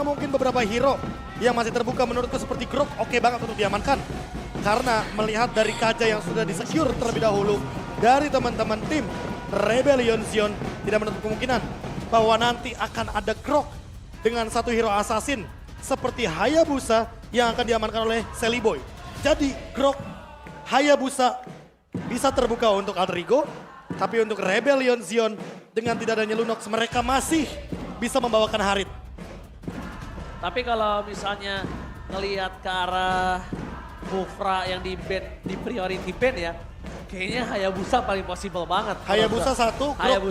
mungkin beberapa hero yang masih terbuka menurutku seperti Grok oke banget untuk diamankan. Karena melihat dari Kaja yang sudah disecure terlebih dahulu dari teman-teman tim Rebellion Zion, tidak menutup kemungkinan bahwa nanti akan ada Grok dengan satu hero assassin seperti Hayabusa yang akan diamankan oleh Sally Boy. Jadi Grok, Hayabusa bisa terbuka untuk Alter Ego, tapi untuk Rebellion Zion dengan tidak adanya Lunox mereka masih bisa membawakan Harit. Tapi kalau misalnya ngelihat ke arah Kufra yang di priority ban ya, kayaknya Hayabusa paling possible banget. Hayabusa 1, Grok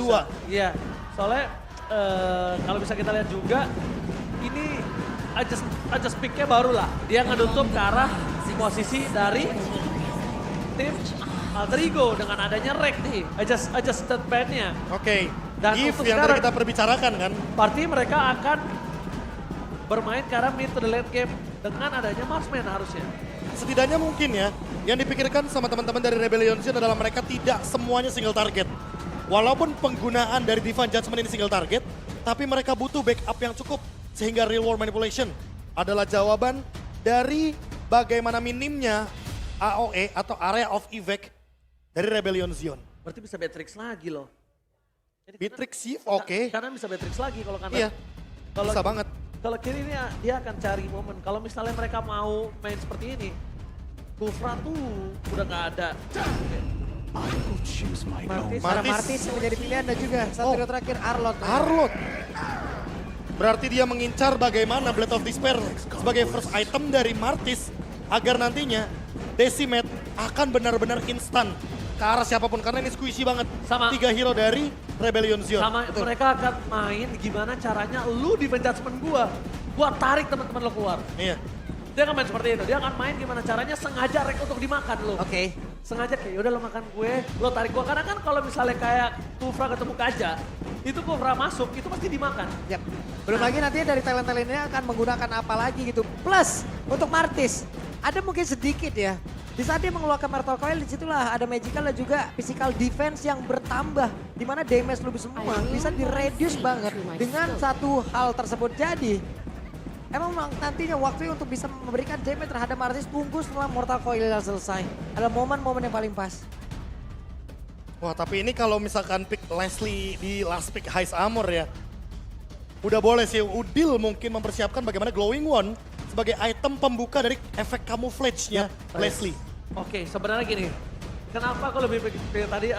2. Iya, soalnya kalau bisa kita lihat juga, ini adjust pick-nya baru lah. Dia ngenutup ke arah posisi dari tim Alter Ego dengan adanya Rek nih. Adjusted ban-nya. Oke, Dan if untuk yang sekarang, tadi kita perbicarakan kan. berarti mereka akan bermain ke arah mid to the late game dengan adanya Marksman harusnya. Setidaknya mungkin ya, yang dipikirkan sama teman-teman dari Rebellion Zion adalah mereka tidak semuanya single target. Walaupun penggunaan dari Divine Judgment ini single target, tapi mereka butuh backup yang cukup. Sehingga real world manipulation adalah jawaban dari bagaimana minimnya AOE atau area of evac dari Rebellion Zion. Berarti bisa Beatrix lagi loh. Jadi Beatrix sih oke. Karena bisa Beatrix lagi kalau kanan. Iya, Kalau bisa banget. Kalau kiri ini dia akan cari momen. Kalau misalnya mereka mau main seperti ini, Kufra tuh udah nggak ada. Martis menjadi pilihan dan juga satu hero terakhir Arlot. Arlot. Berarti dia mengincar bagaimana Blade of Despair sebagai first item dari Martis agar nantinya Decimate akan benar-benar instan ke arah siapapun karena ini squishy banget. Sama. 3 hero dari Rebellion Zion. Sama mereka akan main gimana caranya lu di judgment gua tarik teman-teman lo keluar. Iya. Dia akan main seperti itu. Dia akan main gimana caranya sengaja Rek untuk dimakan lo. Oke. Sengaja kayak yaudah lo makan gue, lo tarik gue. Karena kan kalau misalnya kayak Kufra ketemu Kaja, itu Kufra masuk, itu pasti dimakan. Yap. Belum lagi nantinya dari talent-talent ini akan menggunakan apa lagi gitu. Plus untuk Martis, ada mungkin sedikit ya. Di saat dia mengeluarkan Mortal Coil, disitulah ada magical dan juga physical defense yang bertambah. Dimana damage lu semua bisa di-reduce banget dengan satu hal tersebut. Jadi, emang nantinya waktu untuk bisa memberikan damage terhadap Martis tunggu setelah Mortal Coil selesai. Adalah momen-momen yang paling pas. Wah tapi ini kalau misalkan pick Leslie di last pick Heist Armor ya. Udah boleh sih Udil mungkin mempersiapkan bagaimana Glowing One sebagai item pembuka dari efek camouflage-nya Leslie. Oke, sebenarnya gini. Kenapa aku lebih pilih tadi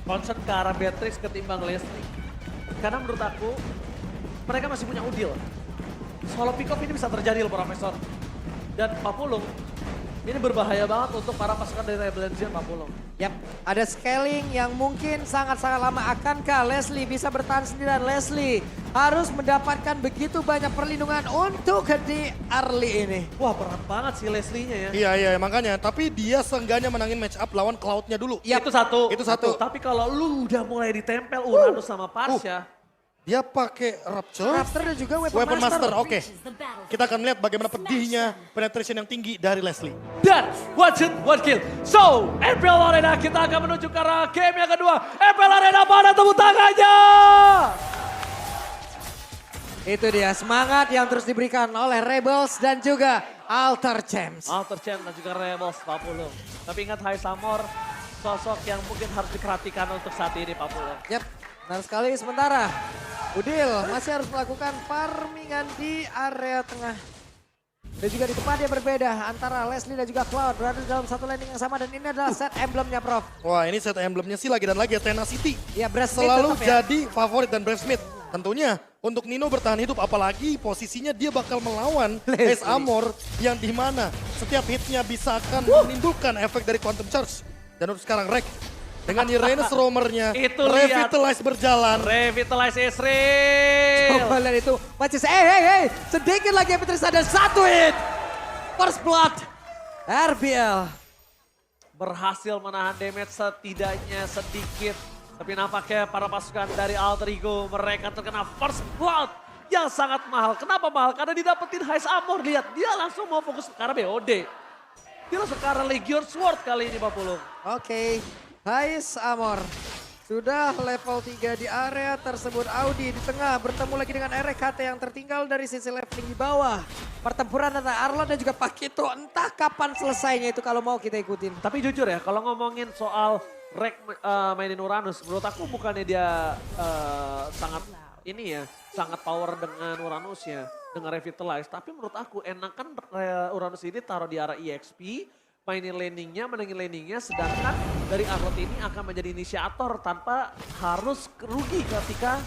concern ke arah Beatrix ketimbang Leslie? Karena menurut aku mereka masih punya Udil. Solo pick off ini bisa terjadi loh Profesor. Dan Papulung ini berbahaya banget untuk para pasukan dari Rebellion Zion Papulung. Yap, ada scaling yang mungkin sangat-sangat lama. Akankah Leslie bisa bertahan sendirian? Leslie harus mendapatkan begitu banyak perlindungan untuk di early ini. Wah berat banget sih Leslie-nya ya. Iya makanya. Tapi dia seenggaknya menangin match up lawan Cloud-nya dulu. Itu satu. Itu satu. Tapi kalau lu udah mulai ditempel Uranus sama Pasha. Dia pakai Rapture. Raptor dan juga Weapon Master. Oke. Kita akan lihat bagaimana pedihnya penetration yang tinggi dari Leslie. Dan one shoot, one kill. So, MPL Arena kita akan menuju ke arah game yang kedua. MPL Arena mana tepuk tangannya? Itu dia semangat yang terus diberikan oleh Rebels dan juga Alter Champs. Alter Champ dan juga Rebels Papulung. Tapi ingat Hai Samor, sosok yang mungkin harus diperhatikan untuk saat ini Papulung. Yap, benar sekali. Sementara Udil masih harus melakukan farmingan di area tengah. Dan juga di tempat yang berbeda antara Leslie dan juga Cloud berada dalam satu landing yang sama dan ini adalah set emblemnya Prof. Wah ini set emblemnya sih lagi dan lagi Athena City. Ya Brave Smith Selalu tetap ya. jadi favorit dan Brave Smith. Tentunya untuk Nino bertahan hidup apalagi posisinya dia bakal melawan Ace Armor yang dimana setiap hitnya bisa akan menimbulkan efek dari Quantum Charge. Dan untuk sekarang Rek dengan Uranus Roamer-nya Itu Revitalize berjalan. Revitalize Israel. Coba lihat itu. Masih sedikit lagi yang Petrus ada satu hit. First blood. RBL. Berhasil menahan damage setidaknya sedikit. Tapi nampaknya para pasukan dari Alter Ego mereka terkena first blood yang sangat mahal. Kenapa mahal? Karena didapetin Heist Armor. Lihat, dia langsung mau fokus ke arah BOD. Dia langsung ke arah Legion Sword kali ini Papulung. Oke. Heist Armor. Sudah level 3 di area tersebut. Audi di tengah bertemu lagi dengan RKT yang tertinggal dari sisi leveling di bawah. Pertempuran antara Arlot dan juga Pakito, entah kapan selesainya itu kalau mau kita ikutin. Tapi jujur ya, kalau ngomongin soal Rek mainin Uranus, menurut aku bukannya dia sangat ini ya, sangat power dengan Uranusnya, dengan Revitalize. Tapi menurut aku enakan Uranus ini taruh di arah EXP, mainin laningnya, menangin laningnya, sedangkan dari Arlot ini akan menjadi inisiator tanpa harus rugi ketika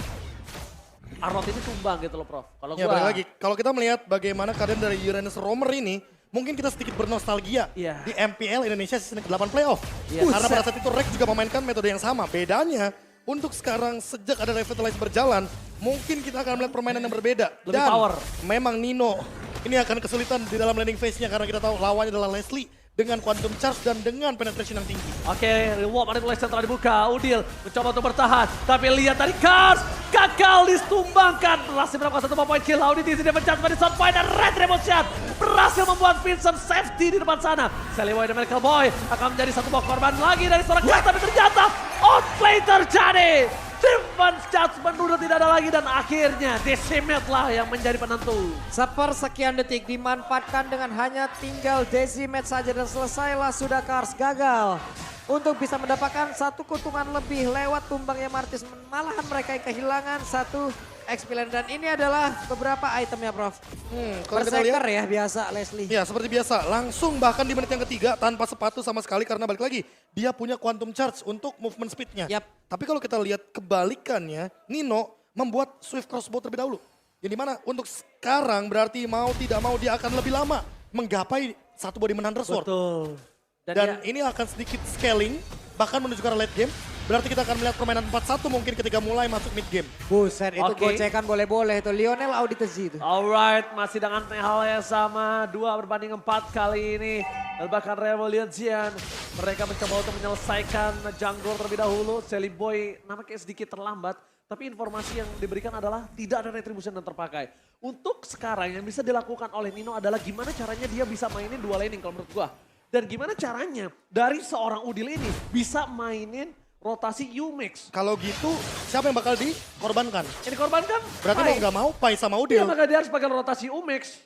Arlot ini tumbang gitu loh Prof. Kalau Ya balik lagi, kalau kita melihat bagaimana keadaan dari Uranus Roamer ini, mungkin kita sedikit bernostalgia Iya. di MPL Indonesia season ke-8 playoff. Iya. Karena pada saat itu Rex juga memainkan metode yang sama. Bedanya, untuk sekarang sejak ada Revitalize berjalan, mungkin kita akan melihat permainan yang berbeda. Lebih Dan power. memang Nino ini akan kesulitan di dalam landing phase-nya karena kita tahu lawannya adalah Leslie dengan quantum charge dan dengan penetration yang tinggi. Oke, reward manipulation telah dibuka. Udil mencoba untuk bertahan. Tapi lihat tadi Cars gagal ditumbangkan. Berhasil melakukan satu point kill. Audi di sini mencat pada sound point dan Retribution berhasil membuat Vincent safety di depan sana. Sally Boy dan Medical Boy akan menjadi satu buah korban lagi dari seorang Cars. Tapi ternyata outplay terjadi. Defense judgment udah tidak ada lagi dan akhirnya Decimate lah yang menjadi penentu. Sepersekian detik dimanfaatkan dengan hanya tinggal Decimate saja dan selesailah sudah Cars gagal. Untuk bisa mendapatkan satu keuntungan lebih lewat tumbangnya Martis. Malahan mereka yang kehilangan satu XP lane. Dan ini adalah beberapa itemnya Prof. Kalau kita lihat, Berserker ya biasa Leslie. ya seperti biasa, langsung bahkan di menit yang ketiga tanpa sepatu sama sekali karena balik lagi. Dia punya quantum charge untuk movement speed-nya. Yap. Tapi kalau kita lihat kebalikannya, Nino membuat Swift Crossbow terlebih dahulu. Yang dimana untuk sekarang berarti mau tidak mau dia akan lebih lama menggapai satu body Hunter Sword. Betul. Dan ini akan sedikit scaling, bahkan menuju ke arah late game. Berarti kita akan melihat permainan 4-1 mungkin ketika mulai masuk mid game. Buset itu Oke. gocekan boleh-boleh itu. Lionel Auditezi itu. Alright, masih dengan hal yang sama. 2 berbanding 4 kali ini. Dan bahkan Revolution, mereka mencoba untuk menyelesaikan jungle terlebih dahulu. Sally Boy nampaknya sedikit terlambat. Tapi informasi yang diberikan adalah tidak ada retribution yang terpakai. Untuk sekarang yang bisa dilakukan oleh Nino adalah gimana caranya dia bisa mainin dua laning kalau menurut gua. Dan gimana caranya dari seorang Udil ini bisa mainin rotasi U-Mix. Kalau gitu, siapa yang bakal dikorbankan? Ini korbankan Berarti mau nggak mau Pai sama Iya, Udil. maka dia harus pakai rotasi U-Mix.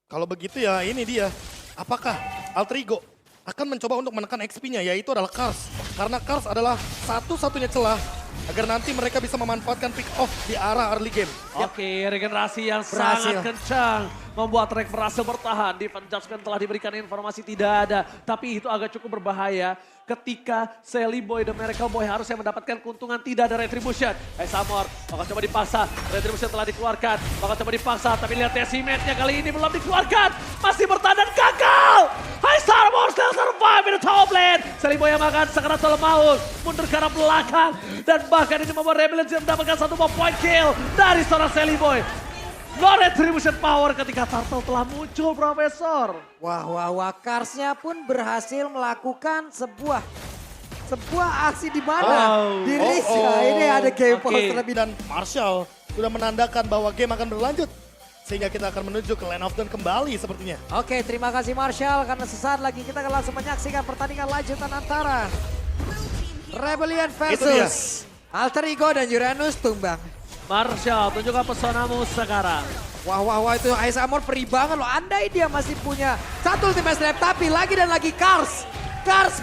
Kalau begitu ya ini dia. Apakah Altrigo akan mencoba untuk menekan XP-nya, yaitu adalah Cars. Karena Cars adalah satu-satunya celah agar nanti mereka bisa memanfaatkan pick off di arah early game. Oke, regenerasi yang Berhasil. sangat kencang membuat Rek berhasil bertahan. Defense Judgment telah diberikan informasi tidak ada, tapi itu agak cukup berbahaya ketika Sally Boy dan Miracle Boy harusnya mendapatkan keuntungan, tidak ada retribution. Samor bakal coba dipaksa, retribution telah dikeluarkan, bakal coba dipaksa, tapi lihat Decimate-nya kali ini belum dikeluarkan, masih bertahan dan gagal. Samor still survive in the top lane. Sally Boy yang makan sekeras maut, mundur ke arah belakang, dan bahkan ini membuat Rebellion mendapatkan satu point kill dari seorang Sally Boy. No retribution power ketika Turtle telah muncul, Profesor. Wah, Karsnya pun berhasil melakukan sebuah aksi di mana di Risa. Ini ada game pause Oke. terlebih. Dan Marshall sudah menandakan bahwa game akan berlanjut. Sehingga kita akan menuju ke Land of Dawn kembali sepertinya. Oke, terima kasih Marshall karena sesaat lagi kita akan langsung menyaksikan pertandingan lanjutan antara Rebellion versus Alter Ego dan Uranus tumbang. Marshall, tunjukkan pesonamu sekarang. Wah, itu Ice Armor perih banget loh. Andai dia masih punya satu ultimate snap, tapi lagi dan lagi Cars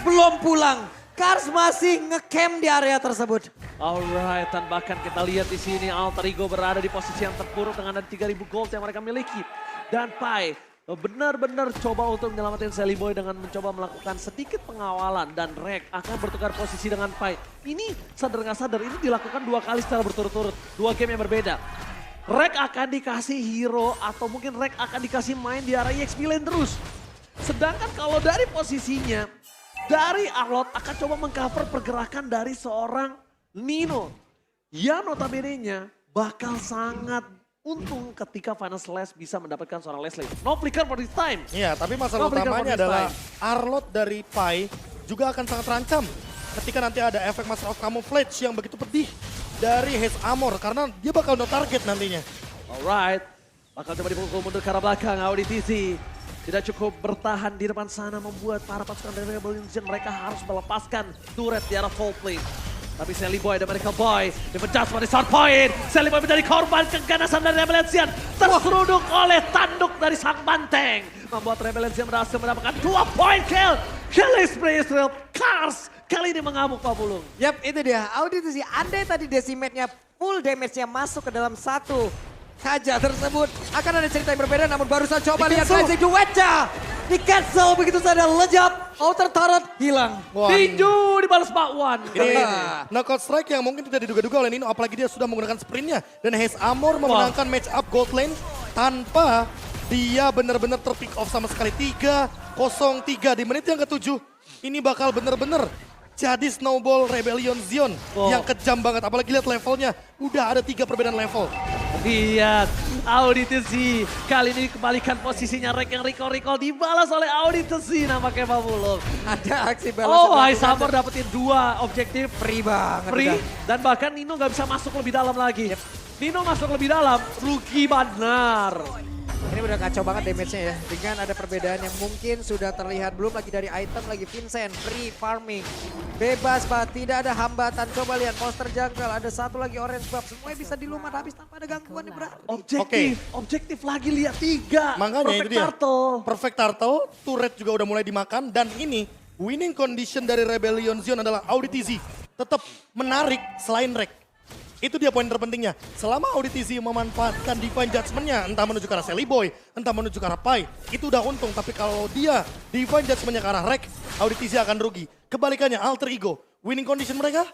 belum pulang. Cars masih ngecamp di area tersebut. Alright, dan bahkan kita lihat di sini Alter Ego berada di posisi yang terpuruk dengan ada 3.000 gold yang mereka miliki. Dan Pai benar-benar coba untuk menyelamatkan Sally Boy dengan mencoba melakukan sedikit pengawalan. Dan Rek akan bertukar posisi dengan Pai. Ini sadar nggak sadar, ini dilakukan 2 kali secara berturut-turut. 2 game yang berbeda. Rek akan dikasih hero atau mungkin Rek akan dikasih main di area EXP lane terus. Sedangkan kalau dari posisinya, dari Arlot akan coba mengcover pergerakan dari seorang Nino. Yang notabene-nya bakal sangat untung ketika Final Slash bisa mendapatkan seorang Leslie. No flicker for this time. Iya, tapi masalah No flicker for utamanya this adalah time. Arlot dari Pai juga akan sangat terancam. Ketika nanti ada efek Master of Camouflage yang begitu pedih dari Haze Armor. Karena dia bakal no target nantinya. Alright, bakal coba dipukul mundur ke arah belakang. Auditisi tidak cukup bertahan di depan sana membuat para pasukan dari Rebellion mereka harus melepaskan turret di arah full plane. Tapi Sally Boy dan Medical Boy di-adjust pada short point. Sally Boy menjadi korban keganasan dari Rebellion. Terseruduk oleh tanduk dari sang banteng. Membuat Rebellion berhasil mendapatkan 2 point kill. Killing spree Israel Cars kali ini mengamuk Pak Bulung. Yap, itu dia. Audit sih, andai tadi decimate-nya full damage-nya masuk ke dalam satu kaca tersebut, akan ada cerita yang berbeda. Namun barusan coba lihat Rising duetnya. Di cancel begitu saja, lejap, outer turret hilang. Wah, Tinju dibalas Pak Wan. ini knockout strike yang mungkin tidak diduga-duga oleh Nino, apalagi dia sudah menggunakan sprintnya. Dan Haze Armor memenangkan match up gold lane tanpa dia benar-benar terpick off sama sekali. 3-0-3 di menit yang ke-7. Ini bakal benar-benar jadi snowball Rebellion Zion yang kejam banget. Apalagi lihat levelnya, udah ada 3 perbedaan level. Lihat, Auditesi kali ini kembalikan posisinya Rek yang recall dibalas oleh Auditesi nampaknya Pak Bulung. Ada aksi balas. Oh, High Summer dapetin 2 objektif free banget. free udah. dan bahkan Nino nggak bisa masuk lebih dalam lagi. Nino masuk lebih dalam, rugi benar. Ini udah kacau banget damage-nya ya. Dengan ada perbedaan yang mungkin sudah terlihat. Belum lagi dari item lagi Vincent. Free farming. Bebas banget. Tidak ada hambatan. Coba lihat monster jungle. Ada satu lagi orange buff. Semuanya bisa dilumat habis tanpa ada gangguan nih berarti. Objektif lagi lihat 3. Makanya Perfect itu dia. Turtle. Perfect Turtle, turret juga udah mulai dimakan. Dan ini winning condition dari Rebellion Zion adalah Auditizi tetap menarik selain Rek. Itu dia poin terpentingnya. Selama Auditizi memanfaatkan Divine Judgment-nya, entah menuju ke arah Sally Boy, entah menuju ke arah Pai, itu udah untung. Tapi kalau dia Divine Judgment-nya ke arah Rek, Auditizi akan rugi. Kebalikannya Alter Ego, winning condition mereka,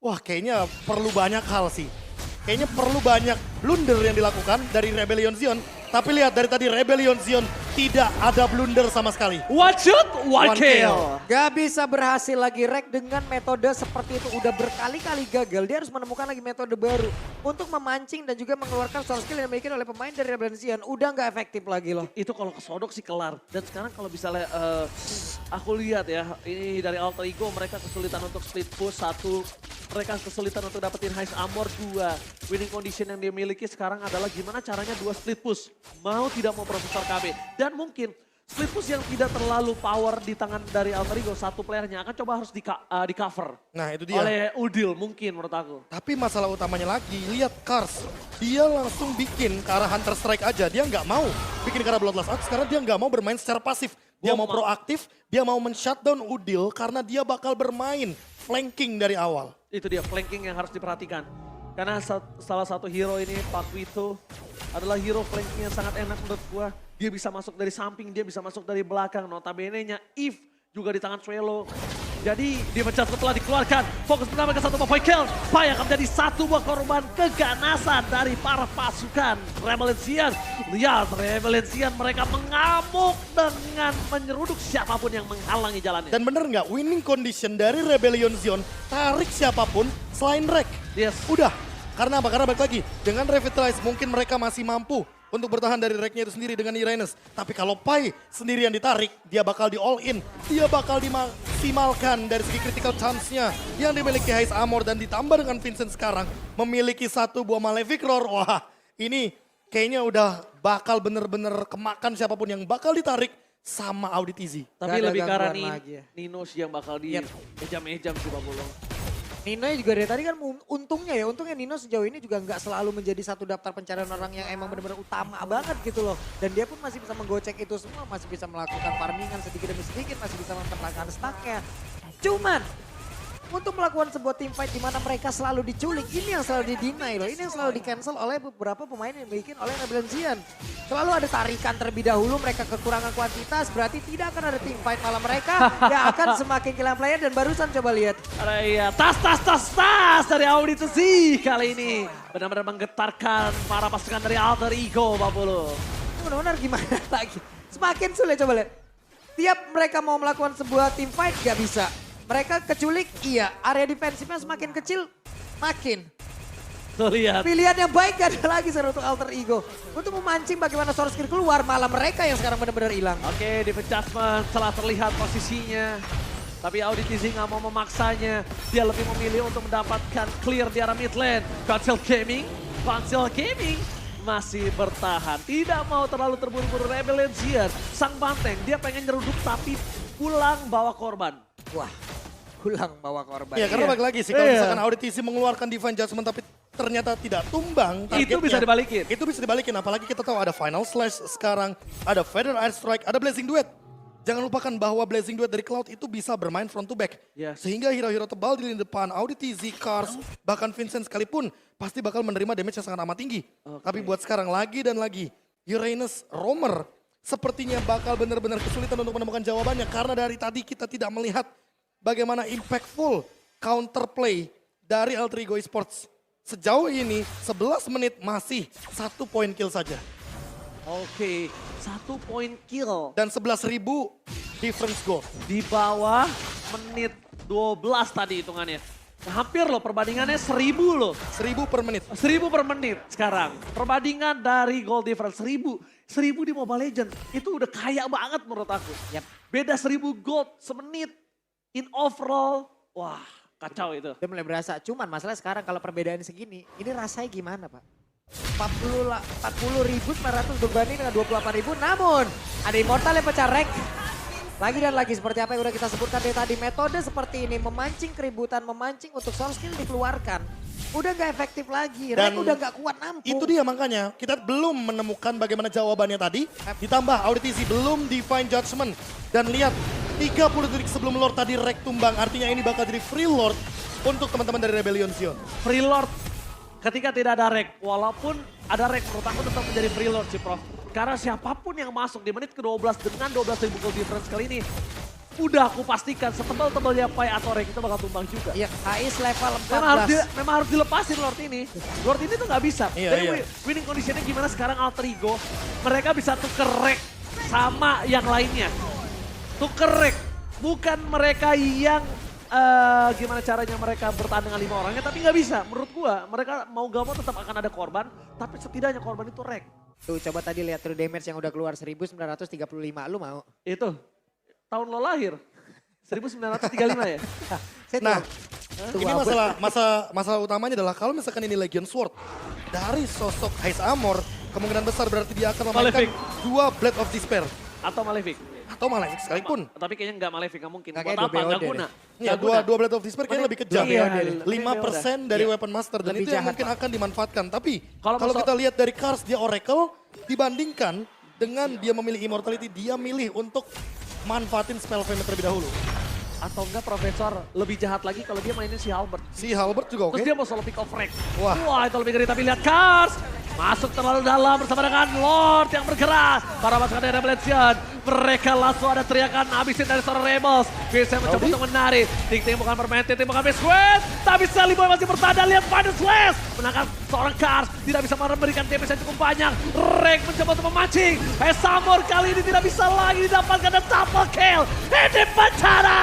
wah kayaknya perlu banyak hal sih. Kayaknya perlu banyak blunder yang dilakukan dari Rebellion Zion. Tapi lihat dari tadi Rebellion Zion tidak ada blunder sama sekali. One shoot, one One kill. kill. Gak bisa berhasil lagi Rek dengan metode seperti itu. Udah berkali-kali gagal. Dia harus menemukan lagi metode baru. Untuk memancing dan juga mengeluarkan source skill yang dimiliki oleh pemain dari Rebellion Zion. Udah gak efektif lagi loh. Itu kalau kesodok sih kelar. Dan sekarang kalau misalnya aku lihat ya, ini dari Alter Ego mereka kesulitan untuk split push 1. Mereka kesulitan untuk dapetin High Armor 2. Winning condition yang dia miliki sekarang adalah gimana caranya 2 split push. Mau tidak mau Profesor KB. Dan mungkin split push yang tidak terlalu power di tangan dari Alter Ego, satu playernya akan coba harus di cover. Nah itu dia. Oleh Udil mungkin menurut aku. Tapi masalah utamanya lagi, lihat Kars. Dia langsung bikin ke arah Hunter Strike aja. Dia nggak mau bikin ke arah Bloodlust Axe karena dia nggak mau bermain secara pasif. Dia mau proaktif, dia mau men-shutdown Udil karena dia bakal bermain flanking dari awal. Itu dia flanking yang harus diperhatikan. Karena salah satu hero ini, Pak Wito, adalah hero flanking yang sangat enak menurut gua. Dia bisa masuk dari samping, dia bisa masuk dari belakang. Notabene-nya Eve juga di tangan Trello. Jadi dipecat setelah dikeluarkan. Fokus pertama ke satu point kill. Pai akan menjadi satu buah korban keganasan dari para pasukan Rebellion Zion. Lihat Rebellion Zion mereka mengamuk dengan menyeruduk siapapun yang menghalangi jalannya. Dan bener nggak, winning condition dari Rebellion Zion, tarik siapapun selain Rek. Yes. Udah, karena apa? Karena balik lagi, dengan Revitalize mungkin mereka masih mampu untuk bertahan dari Reknya itu sendiri dengan Irenes. Tapi kalau Pai sendirian ditarik, dia bakal di all in. Dia bakal dimaksimalkan dari segi critical chance-nya yang dimiliki High Armor. Dan ditambah dengan Vincent sekarang memiliki satu buah Malefic Roar. Wah, ini kayaknya udah bakal bener-bener kemakan siapapun yang bakal ditarik sama Auditizi. Tapi Gak ada lebih ke arah gangguan lagi ya. Nino sih yang bakal di ejam-ejam sih Pak Bulung. Nino juga dari tadi kan untungnya Nino sejauh ini juga nggak selalu menjadi satu daftar pencarian orang yang emang benar-benar utama banget gitu loh. Dan dia pun masih bisa menggocek itu semua, masih bisa melakukan farmingan sedikit demi sedikit, masih bisa mempertahankan stacknya. Cuman untuk melakukan sebuah team fight di mana mereka selalu diculik, ini yang selalu di-deny loh, ini yang selalu di-cancel oleh beberapa pemain yang dimiliki oleh Rebellion Zion. Selalu ada tarikan terlebih dahulu, mereka kekurangan kuantitas, berarti tidak akan ada team fight, malah mereka yang akan semakin kehilangan player. Dan barusan coba lihat. Iya, tas dari Auditesi kali ini. Benar-benar menggetarkan para pasukan dari Alter Ego Pak Bulung. Benar-benar gimana lagi, semakin sulit coba lihat. Tiap mereka mau melakukan sebuah team fight gak bisa. Mereka keculik, iya. Area defensifnya semakin kecil, makin. Tuh lihat. Pilihan yang baik gak ada lagi sekarang untuk Alter Ego. Untuk memancing bagaimana source skill keluar, malah mereka yang sekarang benar-benar hilang. Oke, di adjustment setelah terlihat posisinya. Tapi Auditizi nggak mau memaksanya. Dia lebih memilih untuk mendapatkan clear di arah mid lane. Cancel Gaming masih bertahan. Tidak mau terlalu terburu-buru Rebellion Zion. Sang banteng, dia pengen nyeruduk tapi pulang bawa korban. Wah, pulang bawa korban. Ya karena Iya. balik lagi sih, kalau Iya. misalkan Auditisi mengeluarkan Divine Judgment tapi ternyata tidak tumbang Itu bisa dibalikin. Itu bisa dibalikin, apalagi kita tahu ada Final Slash sekarang, ada Feather Air Strike, ada Blazing Duet. Jangan lupakan bahwa Blazing Duet dari Cloud itu bisa bermain front to back. Yes. Sehingga hero-hero tebal di lini depan, Auditisi, Cars, bahkan Vincent sekalipun pasti bakal menerima damage yang sangat amat tinggi. Tapi buat sekarang lagi dan lagi, Uranus Roamer sepertinya bakal benar-benar kesulitan untuk menemukan jawabannya. Karena dari tadi kita tidak melihat bagaimana impactful counterplay dari Alter Ego Esports. Sejauh ini 11 menit masih 1 poin kill saja. Oke, 1 poin kill. Dan 11.000 difference goal. Di bawah menit 12 tadi hitungannya. Hampir loh perbandingannya 1000 loh. 1000 per menit. 1000 per menit sekarang. Perbandingan dari goal difference 1000. 1000 di Mobile Legends. Itu udah kaya banget menurut aku. Yap. Beda 1000 gold semenit. In overall. Wah kacau itu. Udah mulai berasa. Cuman masalah sekarang kalau perbedaan segini, ini rasanya gimana Pak? 40.900 berbanding dengan 28.000, namun ada Immortal yang pecah rank. Lagi dan lagi seperti apa yang udah kita sebutkan dari tadi, metode seperti ini memancing keributan, memancing untuk soul skill dikeluarkan. Udah gak efektif lagi, rank udah gak kuat nampung. Itu dia makanya kita belum menemukan bagaimana jawabannya tadi. Ditambah Auditisi belum Divine Judgment. Dan lihat 30 detik sebelum Lord tadi Rek tumbang. Artinya ini bakal jadi free Lord untuk teman-teman dari Rebellion Zion. Free Lord ketika tidak ada rek. Walaupun ada rek menurut aku tetap menjadi free Lord sih Prof. Karena siapapun yang masuk di menit ke-12 dengan 12.000 gold difference kali ini. Udah aku pastikan setebal-tebalnya Pai atau rek itu bakal tumbang juga. Iya, KS level Memang harus dilepasin Lord ini. Lord ini tuh nggak bisa. Iya, Jadi iya. winning conditionnya gimana sekarang Alter Ego. Mereka bisa tuker rek sama yang lainnya. Tuker rek. Bukan mereka yang gimana caranya mereka bertahan dengan 5 orangnya. Tapi nggak bisa. Menurut gua mereka mau gak mau tetap akan ada korban. Tapi setidaknya korban itu rek. Tuh coba tadi lihat true damage yang udah keluar 1935, lu mau? Itu tahun lo lahir. 1935 ya? Saya Nah, tua. ini masalah utamanya adalah kalau misalkan ini Legion Sword dari sosok Hais Amor, kemungkinan besar berarti dia akan memainkan Malefic. 2 Blade of Despair Atau Malefic. atau Malefic sekalipun. Tapi kayaknya nggak Malefic, nggak mungkin. Nggak, Buat kayak apa? Nggak BOD guna. Ya, Nggak guna. dua Blade of Despair kayaknya lebih kejam. Iya, BOD. lebih 5% dari Iya. Weapon Master dan Lebih itu yang jahat, mungkin Pak. akan dimanfaatkan. Tapi Kalau kalau masuk- kita lihat dari Cars dia Oracle dibandingkan dengan dia memilih Immortality, dia milih untuk manfaatin spell Flame terlebih dahulu. Atau enggak Profesor lebih jahat lagi kalau dia mainin si Halbert. Si Halbert juga oke. Terus dia mau solo pick off rank. Wah. Wah itu lebih ngeri, tapi lihat Cars. Masuk terlalu dalam bersama dengan Lord yang bergerak. Para pasukan dari Rebellion. Mereka langsung ada teriakan habisin dari seorang Rebels. Bisa mencoba Rowdy. untuk menarik. Ting-ting bukan bermain, ting-ting bukan best squad. Tapi Sally Boy masih bertahan dan lihat Final Slash. Menangkan seorang Cars. Tidak bisa memberikan damage yang cukup banyak. Rek mencoba untuk memancing. Samur kali ini tidak bisa lagi didapatkan dan double kill. Ini bencana.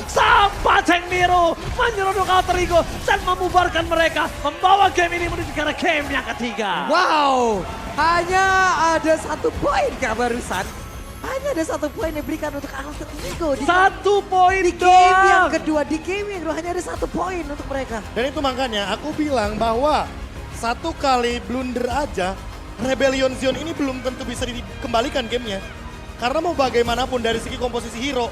Sampai Cheng Miru menyeruduk Alter Ego dan membubarkan mereka. Membawa game ini menuju ke arah game yang ketiga. Wow, hanya ada 1 poin kah barusan? Hanya ada 1 poin yang diberikan untuk Alter Ego. Di 1 poin di game yang doang. kedua, di game yang kedua hanya ada 1 poin untuk mereka. Dan itu makanya aku bilang bahwa 1 kali blunder aja Rebellion Zion ini belum tentu bisa dikembalikan gamenya. Karena mau bagaimanapun dari segi komposisi hero,